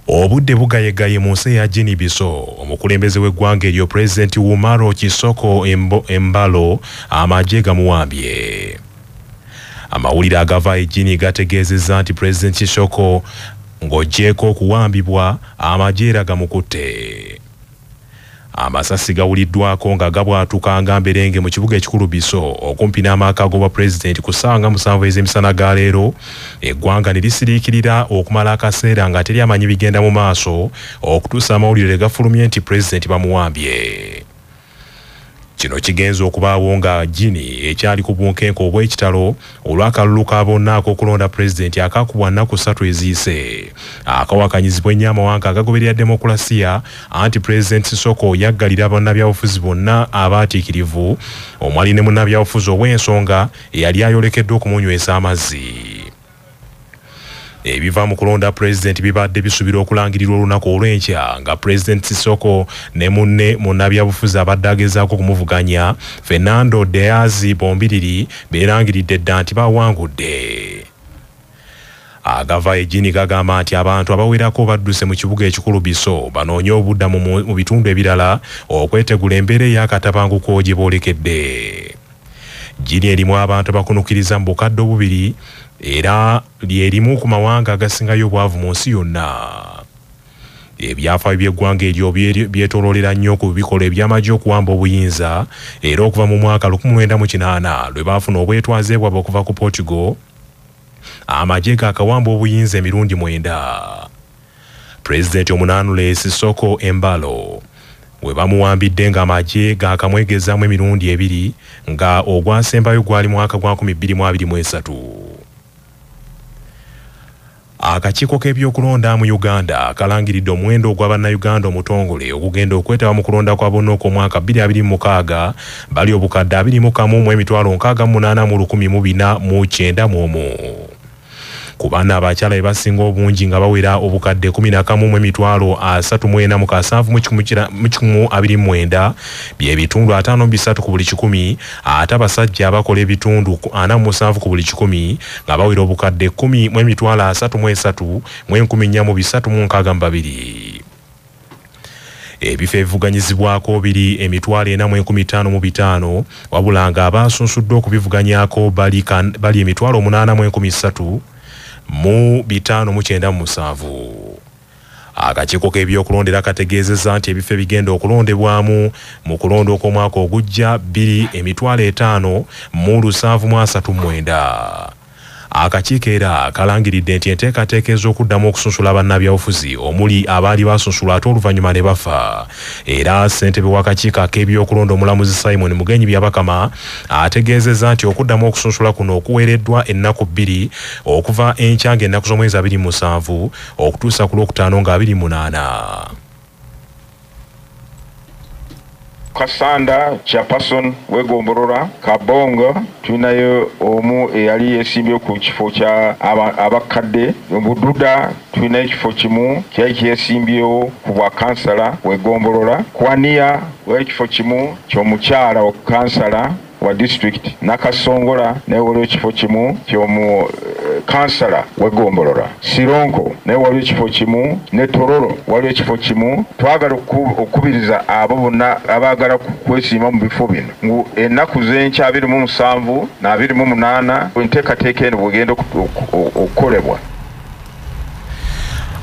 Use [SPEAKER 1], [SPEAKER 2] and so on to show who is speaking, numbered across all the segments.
[SPEAKER 1] Obudde bugayegaye mu nsi ya Guinea Bissau omukulembeze w'eggwanga eryo President Umaro Sissoco Embalo amagye gamuwambye. Amawulire agava e Guinea gategeezezza nti President Sissoco ng'oggyeko okuwambibwa amagye era gamukutte. Amasasi gawuliddwako nga gabwatuka nga mberenge mu kibuga ekikulu Bissau okumpi n'amaka g'obwa President ku ssaawa 7 ez'emisana ga leero, eggwanga ne lisiriikirira okumala akaseera nga teri amanyi bigenda mu maaso okutuusa amawulire gafulumye nti President bamuwambye. Kino kigenza okubaawo nga Guinea ekyali ku bunkenke obw'ekitalo olw'akalulu ka bonna ak'okulonda President akakubwa nnaku 3 eziyise, akawakanyizibwa ennyo amawanga agagoberera demokulasiya anti President Sissoco yaggalira bannabyabufuzi bonna abaatiikirivu omwali ne munnabyabufuzi ow'ensonga eyali ayolekeddwa okumunywesa amazzi. Ebiva mu kulonda President bibadde bisubira okulangirirwa olunaku olw'enkya nga President Sissoco ne munne munnabyabufuzi abadde agezaako kumuvuganya Fernando Diaz Bombiriri beerangiridde dda nti bawangudde. Agava e Guinea gagamba nti abantu abawerako badduse mu kibuga ekikulu Bissau banoonye obuddamu mu bitundu ebirala okwetegula embeera ey'akatabanguko gye boolekedde. Guinea erimu abantu abakunukiriza mu bukadde obubiri era lyerimu ku mawanga agasingayo obwavu mu nsi yonna. Ebyafaayo by'eggwanga eryo byetooloolera nnyo ku bikolwa eby'amagye okuwamba obuyinza era okuva mu mwaka 1980 lwe baafuna obwetwaze bwabwe okuva ku Portugal, amagye gaakawamba obuyinza emirundi 9. President omunaanule Sissoco Embalo we bamuwambidde nga amagye gaakamwegezaamu emirundi 2 nga ogwasembayo gwali mwaka gwa 2023. Akakiiko k'ebyokulonda mu Uganda kalangiridde omuwendo ogw'Abannayuganda omutongole okugenda okwetaba mu kulonda kwa bonna okw'omwaka 2026 bali obukadde 21,884,491. Ku baana abakyala be basinga obungi nga bawera obukadde 11,377,129 by'ebitundu 5.3 ku buli 100 ate abasajja abakola ebitundu 47 ku buli 100 nga bawera obukadde 10,33,462. Ebifo ebivuganyizibwako biri 4,455 wabula nga abaasunsuddwa okubivuganyako bali 8,300 mu 597. Akakiiko k'ebyokulondera kategeezezza nti ebifo ebigenda okulondebwamu mu kulonda okw'omwaka ogujja 2,739. Akakiiko era kalangiridde nti enteekateeka ez'okuddamu okusunsula bannabyabufuzi omuli abaali basunsula ate oluvannyuma ne bafa. Era ssentebe w'akakiiko ak'ebyokulonda omulamuzi Simon Mugenyi Byabakama ategeezezza nti okuddamu okusunsula kuno okuweereddwa ennaku 2 okuva enkya ng'ennaku z'omwezi 27 okutuusa ku Lwokutaano nga 28.
[SPEAKER 2] Kasanda Chairperson w'egombolora Kabongo tulinayo omu eyali yesimbye ku kifo kya abakadde Bududa tulinayo ekifo kimu kyali kyesimbyewo ku bwa kansala w'egombolora Kwania w'ekifo kimu ky'omukyala wa kansala wa district Nakasongola naye waliwo ekifo kimu ky'omu kansala w'egombolora Sironko naye waliwo ekifo kimu ne Tororo waliwo ekifo kimu. Twagala okubiriza abo bonna abaagala kwesimba mu bifo bino ngu ennaku z'enkya 27 na 28 enteekateeka eno bwegenda okukolebwa.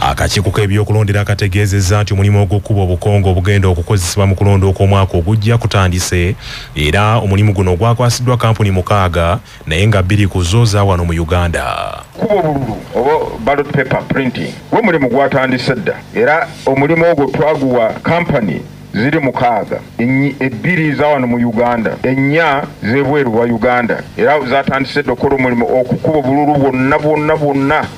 [SPEAKER 1] Akakiiko k'ebyokulondera kategeezezza nti omulimu ogw'okkuba obukongo obugenda okukozesebwa mu kulonda okw'omwaka ogujja kutandise era omulimu guno gwakwasiddwa kampuni 6 naye nga 2 ku zo za wano mu Uganda.
[SPEAKER 2] Kuba obululu oba ballot paper printing gwe mulimu gwatandise dda era omulimu ogwo twaguwa kampani ziri 6 2 za wano mu Uganda 4 z'ebweru wa Uganda era zatandise okukola omulimu okukuba obululu bwonna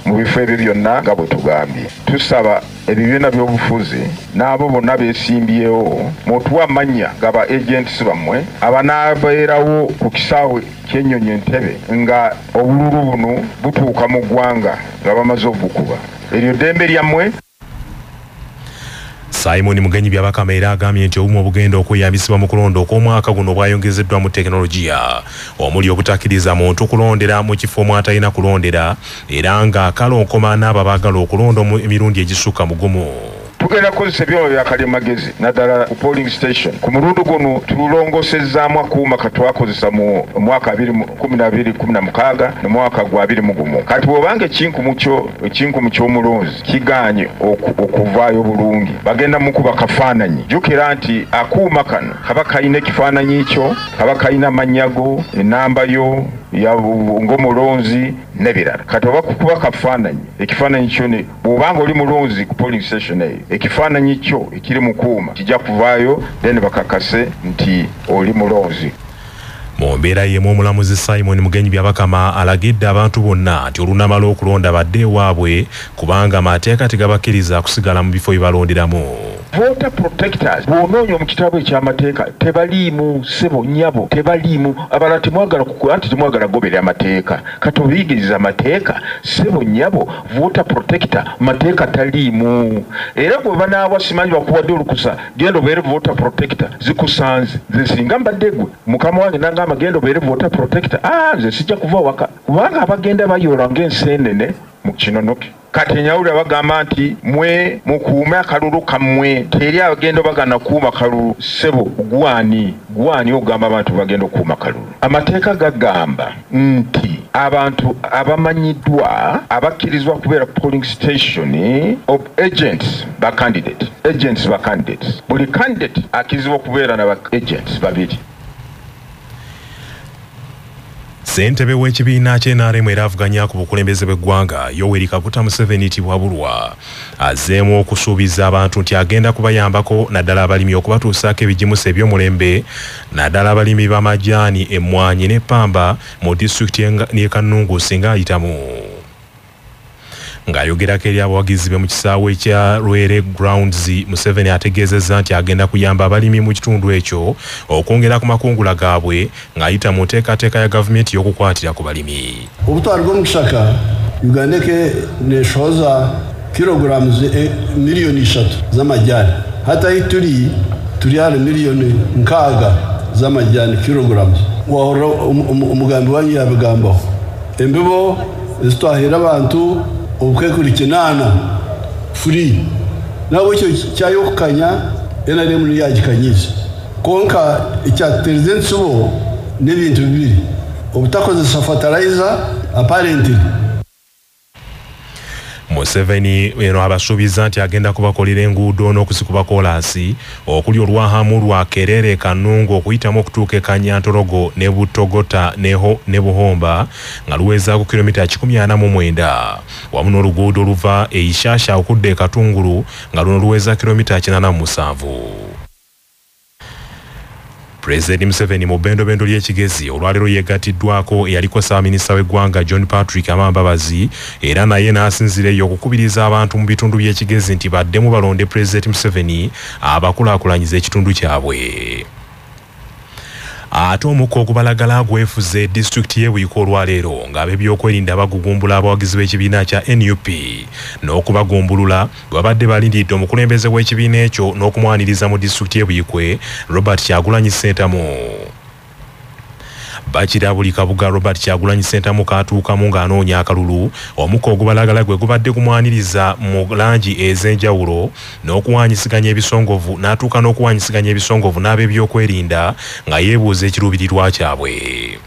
[SPEAKER 2] mu bifo ebyo byonna nga bwe tugambye. Tusaba ebibiina by'obufuzi n'abo bonna beesimbyewo mutuwa amannya gaba agents bammwe abanaabeerawo ku kisaawe ky'Ennyonyi Entebbe nga obululu buno butuuka mu ggwanga nga bamaze obukuba. Eryo ddembe lyammwe.
[SPEAKER 1] Simon Mugenyi byabakama era agambye nti obumu obugenda okweyambisibwa mu kulonda okw'omwaka guno bwayongezeddwa mu tekinologiya omuli obutakkiriza muntu kulondera mu kifo mwatalina kulondera era nga kalonkoma n'abo abaagala okulonda emirundi egisukka mu gumu.
[SPEAKER 2] Tugenda kukozesa ebyuma bya kalimagezi naddala ku polling station. Ku mulundi guno tulongosezzaamu akuuma katwakozesa mu mwaka 2016 ne mwaka gwa 2021. Kati bw'obanga ekinkumu ky'omulonzi kigaanye okuvaayo bulungi bagenda mu kuba kafaananyi. Jjukira nti akuuma kano kaba kalina ekifaananyi kyo, kaba kalina amannya go, ennamba yo ng'omulonzi n'ebirala. Kati oba kukuba kafaananyi, ekifaananyi kyo ne bw'obanga oli mulonzi ku polling station eyo, ekifaananyi kyo ekiri mu kuuma kijja kuvaayo then bakakase nti oli mulonzi.
[SPEAKER 1] Mu mbeera y'emu omulamuzi Simon Mugenyi byabakama alagidde abantu bonna nti olunaamala okulonda badde ewaabwe kubanga amateeka tegabakkiriza kusigala mu bifo byebalonderamu.
[SPEAKER 2] Voter protectors bw'onoonya mu kitabo eky'amateeka tebaliimu ssebo nnyabo, tebaliimu abalala temwagala anti temwagala goberera amateeka. Kati obiyigiriza amateeka ssebo nnyabo voter protector mateeka taliimu. Era bwe banaawa simanyi bakuwadde olukusa genda obeere voter protector zikusanze. Nze singa mbadde gwe mukama wange nangamba genda obeere voter protector, nze sijja kuva waka kubanga abagenda bayoola ng'enseenene mu kinonoke. Kati nyawulira bagamba nti mwe mukuume akalulu kammwe, teri abagenda bagana kuuma kalulu. Ssebo gwani ogamba abantu bagenda okuuma kalulu. Amateeka gagamba nti abantu abamanyiddwa abakkirizwa kubeera polling station of agents ba candidates. Buli candidate akkirizibwa kubeera na agents babiri. Ssentebe w'ekibiina ky'NRM era avuganya ku bukulembeze bw'eggwanga Yoweri Kaguta Museveni Tibwabulwa azzeemu okusuubiza abantu nti agenda kubayambako naddala abalimi okubatuusaako ebigimusa eby'omulembe naddala abalimi b'amajaani, emmwanyi n'eppamba mu disitulikiti y'e Kanungu singa ayitamu. Ng'ayogerako eri abawagizi be mu kisaawe ekya Lwere Grounds, Museveni ategeezezza nti agenda kuyamba abalimi mu kitundu ekyo okwongera ku makungula gaabwe ng'ayita mu nteekateeka ya gavumenti y'okukwatira ku balimi.
[SPEAKER 3] Obutwali bw'omukishaka Uganda neshoza kilogrammu miliyoni 3 z'amajani. Hata hii turi hari miliyoni 6 z'amajani kilogrammu. Wahora umugambi wanyu yabigambaho. Embibo zitwahira abantu obukekurikinana free nabo cyo cyayokanya NRM yagikanyiza konka icyatereze nsubo n'ibintu bibiri obutakoze fertilizer apparently.
[SPEAKER 1] Museveni eno abasuubiza nti agenda kubakolera enguudo n'okusikuba koolaasi okuli olwahamu lwa Kerere Kanungu okuyitamu okutuuka e Kanyantorogo ne Butogota ne Buhomba nga luweza ku kilomita 149 wamu n'oluguudo oluva e Ishasha okudda e Katungulu nga luno luweza kilomita 87. President Museveni mu bendobendo ly'ekigezi olwaleero yeegatiddwako eyaliko Ssaabaminisita w'eggwanga John Patrick Amambabazi era naye n'asinzireyo okukubiriza abantu mu bitundu by'ekigezi nti baddemu balonde President Museveni abakulaakulanyiza ekitundu kyabwe. Ate omukka ogubalagala gwefuze disitulikiti y'e Buyiko olwaleero ng'ab'ebyokwerinda bagugumbula abawagizi b'ekibiina kya NUP n'okubagumbulula babadde balindidde omukulembeze w'ekibiina ekyo n'okumwaniriza mu disitulikiti y'e Buyikwe Robert Kyagulanyi Ssentamu. Bakira buli kabuga Robert Kyagulanyi Ssentamu kaatuukamu ng'anoonya akalulu omukka ogubalagala gwe gubadde kumwaniriza mu langi ez'enjawulo n'okuwanyisiganya ebisongovu n'atuuka n'okuwanyisiganya ebisongovu n'ab'ebyokwerinda nga yeebuuza ekiruubirirwa kyabwe.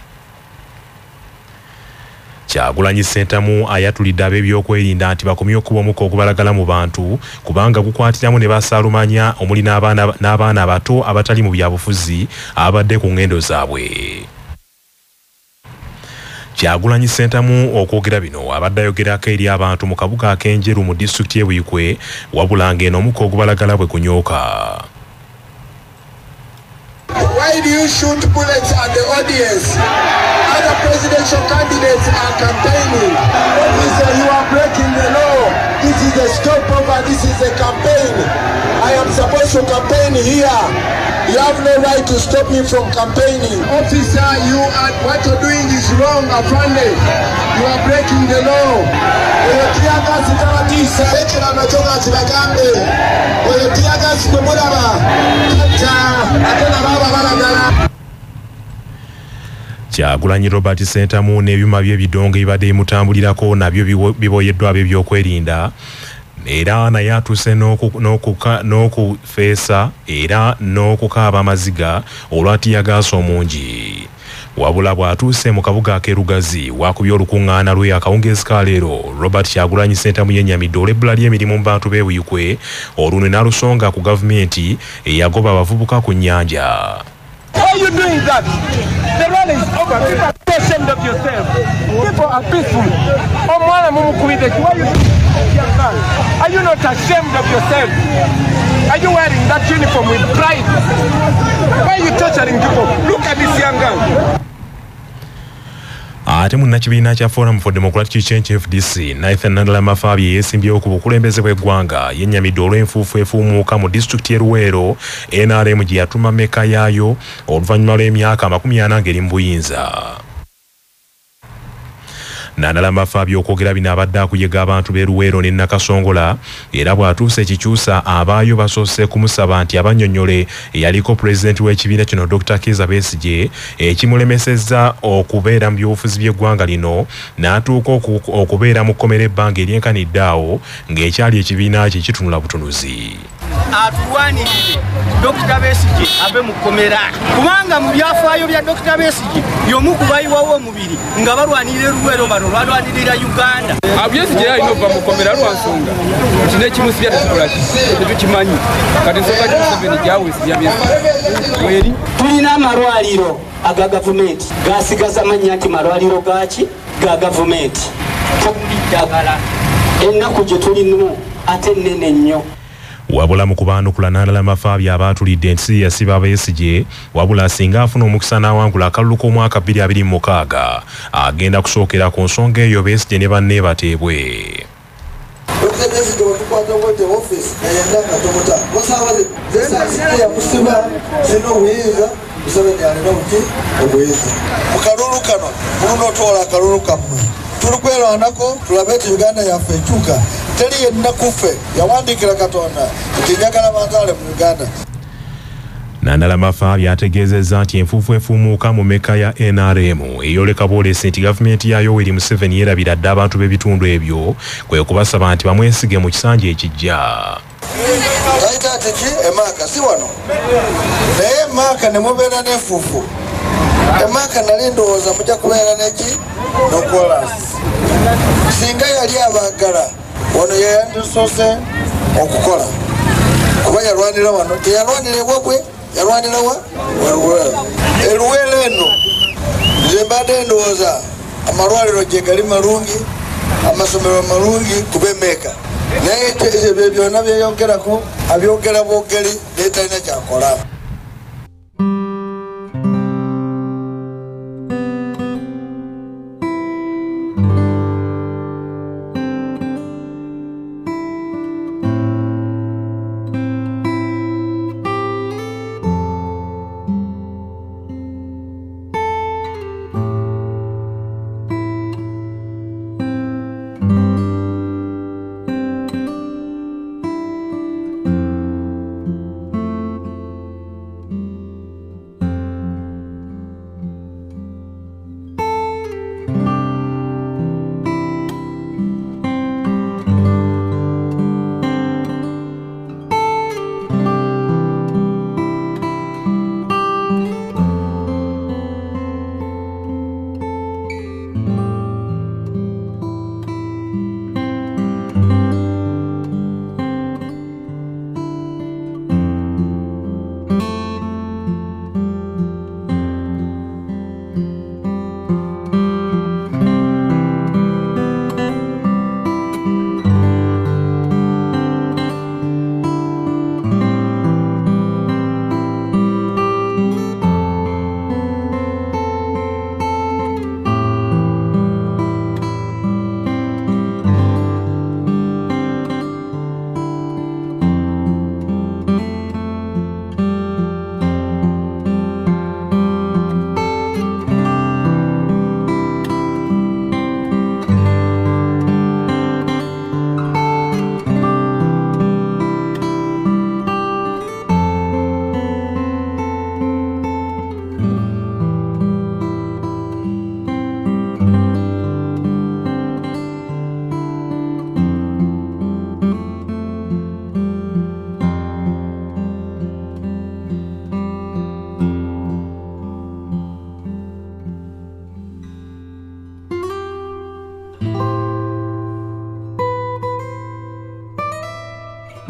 [SPEAKER 1] Kyagulanyi Ssentamu ayatulidde ab'ebyokwerinda nti bakomye okuba omukka ogubalagala mu bantu kubanga gukwatiramu ne basaalumanya omuli n'abaana abato abatali mu byabufuzi abadde ku ngendo zaabwe. Kyagulanyi Ssentamu okwogera bino abadde ayogerako eri abantu mu kabuga ak'Enjeru mu disitulikiti y'e Buyikwe wabula ng'eno omukka ogubalagala bwe kunyooka.
[SPEAKER 4] Why do you shoot bullets at the audience? Other presidential candidates are campaigning. Officer, you are breaking the law. This is a stopover. This is a campaign. I am supposed to campaign here. You have no right to stop me from campaigning. Officer, what you're doing is wrong, Afande. You are breaking the law. amachoka kibagambe oyo tiyagasi gwe mulaba kata ate nababa balagala.
[SPEAKER 1] Kyagulanyi Robert Sentamu n'ebyuma by'ebidongo ebibadde bimutambulirako nabyo biboyeddwa ab'ebyokwerinda era naye atuuse n'okufeesa era n'okukaaba amaziga olwatiyagaasa omungi. Wabula bw'atuuse mu kabuga ak'erugazi wakubye olukuŋŋaana lwe akawungeezi ka leero, Robert Kyagulanyi Sentamu yennyamidde olw'ebbula ly'emirimu mu bantu b'e Buyikwe olunwe n'alusonga ku gavumenti eyagoba abavubuka ku nnyanja.
[SPEAKER 5] Why are you doing that? The rally is over. People are ashamed of yourself. People are peaceful. Why are you young man? Are you not ashamed of yourself? Are you wearing that uniform with pride? Why are you torturing people? Look at this young girl.
[SPEAKER 1] Ate munnakibiina kya Forum for Democratic Change FDC Nathan Nandalama Fabi yeesimbyewo ku bukulembeze bw'eggwanga yennyamidde olw'enfuufu efuumuuka mu disitulikiti y'Eruweero NRM gye yatuma mmeka yaayo oluvannyuma lw'emyaka 40 ng'eri mu buyinza. Nandalama Fabi okwogera bino abadde akuyega abantu b'e Luweero ne Nakasongola era bw'atuuse ekikyusa abaayo basoose kumusaba nti abannyonnyole eyaliko pulezidenti w'ekibiina kino Dr. Kizza Besigye ekimulemesezza okubeera mu byobufuzi by'eggwanga lino n'atuuka okubeera mu kkomera ebbanga eryenkanidde awo ng'ekyali ekibiina kye kitunula butunuzi.
[SPEAKER 6] Atulwanirire Dr. Besigye abe mu kkomera kubanga mu byafaayo bya Dr. Besigye y'omu ku bayiwawo omubiri nga balwanirira Luweero bano balwanirira Uganda.
[SPEAKER 5] Besigye alina okuva mu kkomera lwa nsonga nti n'ekimusibya tetukimanyi kati ensonga gy'Museveni gyawesibya Besigye.
[SPEAKER 6] Tulina amalwaliro aga gavumenti gasigaza mannya nti malwaliro gaki ga gavumenti. Tuli ddagala ennaku gye tulinamu ate nnene nnyo.
[SPEAKER 1] Wabula mu kubaanukula Nandalama Fabi abaatulidde nti yasiba Besigye wabula singa afuna omukisa n'awangula akalulu k'omwaka 2026 agenda kusookera ku nsonga eyo Besigye ne banne bateebwe.
[SPEAKER 4] Mukalulu kano munotoola akalulu kammwe tulikwerwanako tulabe nti Uganda yaffe ekyuka. Teri yenna kuffe yawandiikira Katonda nti njagala banzaale mu Uganda.
[SPEAKER 1] Nandalama Fabi ategeezezza nti enfuufu efuumuuka mu mmeka ya NRM eyoleka bwolesi nti gavumenti ya Yoweri Museveni yeerabira dda abantu b'ebitundu ebyo kwe kubasaba nti bamwesige mu kisanja ekijja.
[SPEAKER 4] Ayita ati ki emaaka si wano naye emaaka ne mubeera n'enfuufu. Emaaka nali ndowooza mujja kubeera neki n'okolasi. Singa yali abaagala wano yeyandisoose okukola kuba yalwanira wano teyalwanira ewabwe yalwanira wa Eluweero eno nze mbadde ndowooza amalwaliro gye gali malungi amasomero malungi kuba emeeka naye ebyo byonna byeyongerako abyogera bwogeri naye talina kyakola.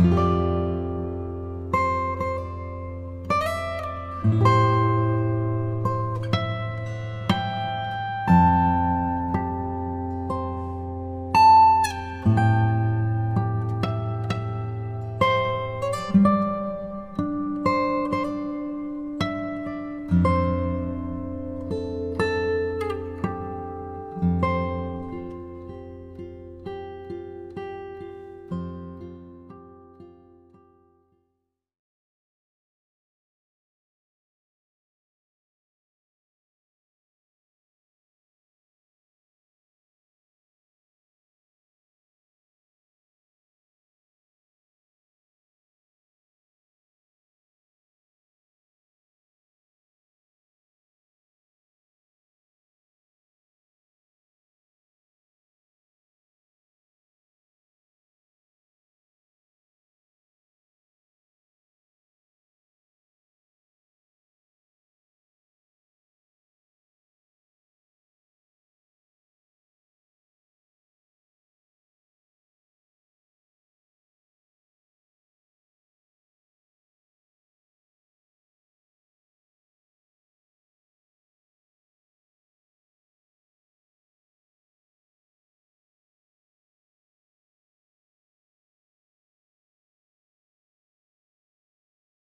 [SPEAKER 1] Africa.